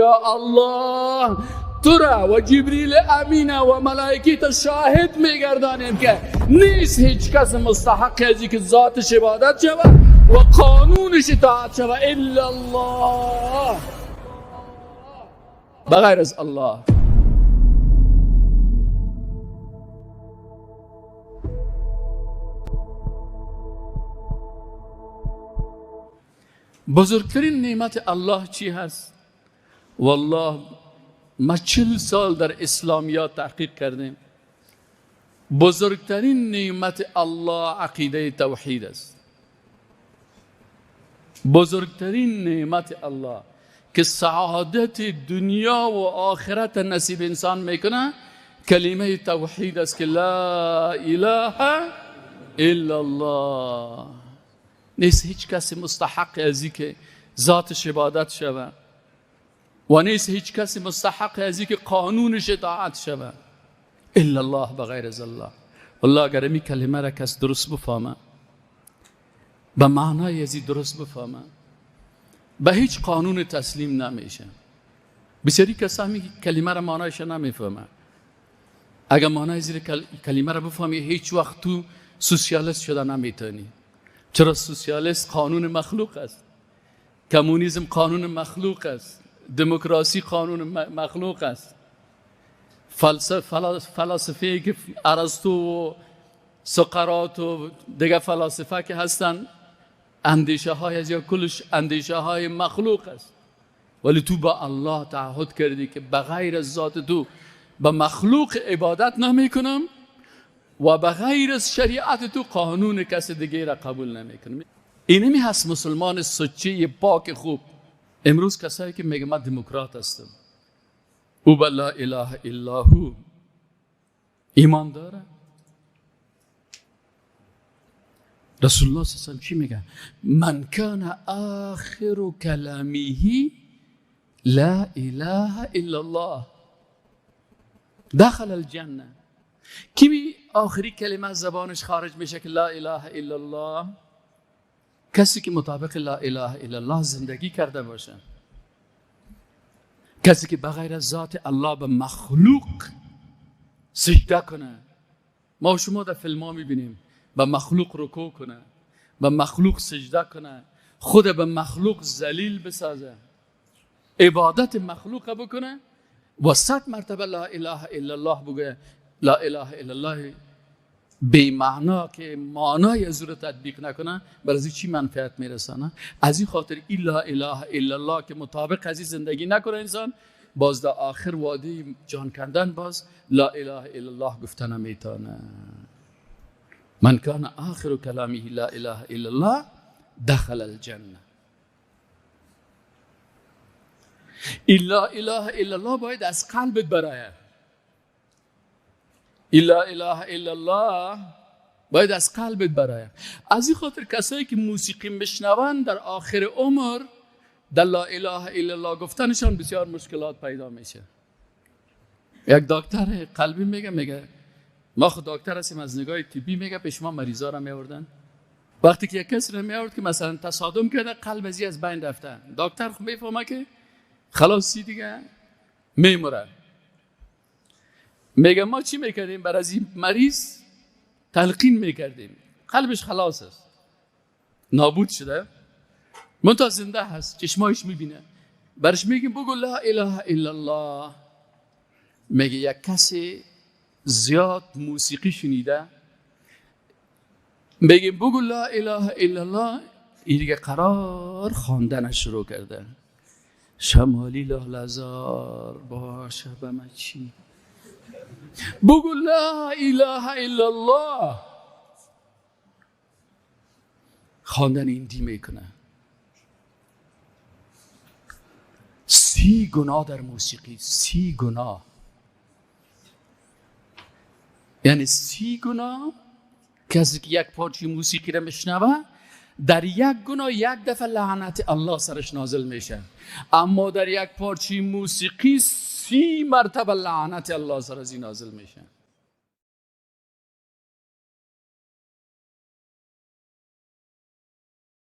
یا الله تو را و جبریل امینه و ملائکیت شاهد میگردانیم که نیست هیچ کس مستحق ازی که ذاتش عبادت شود و قانونش اطاعت شود الا الله، بغیر از الله. بزرگترین نعمت الله چی هست؟ والله ما 40 سال در اسلامیات تحقیق کردیم. بزرگترین نعمت الله عقیده توحید است. بزرگترین نعمت الله که سعادت دنیا و آخرت نصیب انسان میکنه کلمه توحید است که لا اله الا الله. نیست هیچ کسی مستحق ازی که ذاتش عبادت شود و نیست هیچ کسی مستحق ازی که قانونش اطاعت شود الا الله، بغیر از الله. والله اگر این کلمه را کس درست بفهمه، به معنای ازی درست بفهمه، به هیچ قانون تسلیم نمیشه. بسیاری کسانی کلمه را معنایش نمیفهمه. اگر معنای زیر کلمه را بفهمی هیچ وقت تو سوسیالیست شده نمیتونی. چرا؟ سوسیالیست قانون مخلوق است، کمونیسم قانون مخلوق است، دموکراسی قانون مخلوق است. فلاسفه که ارسطو و سقراط و دیگه فلاسفه که هستن اندیشه های از یا کلش اندیشه های مخلوق است. ولی تو با الله تعهد کردی که بغیر از ذات تو به مخلوق عبادت نمیکنم و بغیر از شریعت تو قانون کس دیگه را قبول نمیکنم. اینمی هست مسلمان سچه پاک خوب. امروز کسایی که میگه من دموکرات هستم او به لا اله الا هو ایمان داره؟ رسول الله صلی الله علیه و چی میگه؟ من کان آخر کلامه لا اله الا الله دخل الجنه. کی آخری کلمه از زبانش خارج میشه که لا اله الا الله؟ کسی که مطابق لا اله الا الله زندگی کرده باشه، کسی که بغیر از ذات الله به مخلوق سجده کنه. ما و شما در فیلم ها میبینیم به مخلوق رکوع کنه، به مخلوق سجده کنه، خود به مخلوق ذلیل بسازه، عبادت مخلوق بکنه و 100 مرتبه لا اله الا الله بگه. لا اله الا الله بی معنا که معنای از رو تطبیق نکنه برای چی منفعت میرسانه؟ از این خاطر این لا اله الا الله که مطابق از زندگی نکنه انسان، باز در آخر وادی جان کندن باز لا اله الا الله گفتن نمیتونه. من کان آخر کلامه لا اله الا الله دخل الجنه. این لا اله الا الله باید از قلبت برایه. لا اله الا الله باید از قلبت برایه. از این خاطر کسایی که موسیقی میشنون در آخر عمر در لا اله الا الله گفتنشان بسیار مشکلات پیدا میشه. یک دکتر قلبی میگه ما خود دکتر هستیم، از نگاه طبی میگه پیش ما مریضا را میوردن. وقتی که یک کسی را میورد که مثلا تصادم کرده قلب از بین رفته، دکتر خود میفهمه که خلاصی دیگه میموره. میگه ما چی میکردیم؟ برای این مریض تلقین میکردیم قلبش خلاص است، نابود شده، منتها زنده هست، چشمایش میبینه. برش میگیم بگو لا اله الا الله. میگه یک کسی زیاد موسیقی شنیده، میگیم بگو لا اله الا الله، این دیگه قرار خواندن شروع کرده. شمالی لالزار باشه به من چی؟ بگو لا اله الا الله، خواندن این دی میکنه. 30 گناه در موسیقی، 30 گناه، یعنی 30 گناه. کسی که یک پارچه موسیقی را میشنوه در یک گناه یک دفعه لعنت الله سرش نازل میشه، اما در یک پارچه موسیقی 30 مرتبه لعنت الله سرش نازل میشه.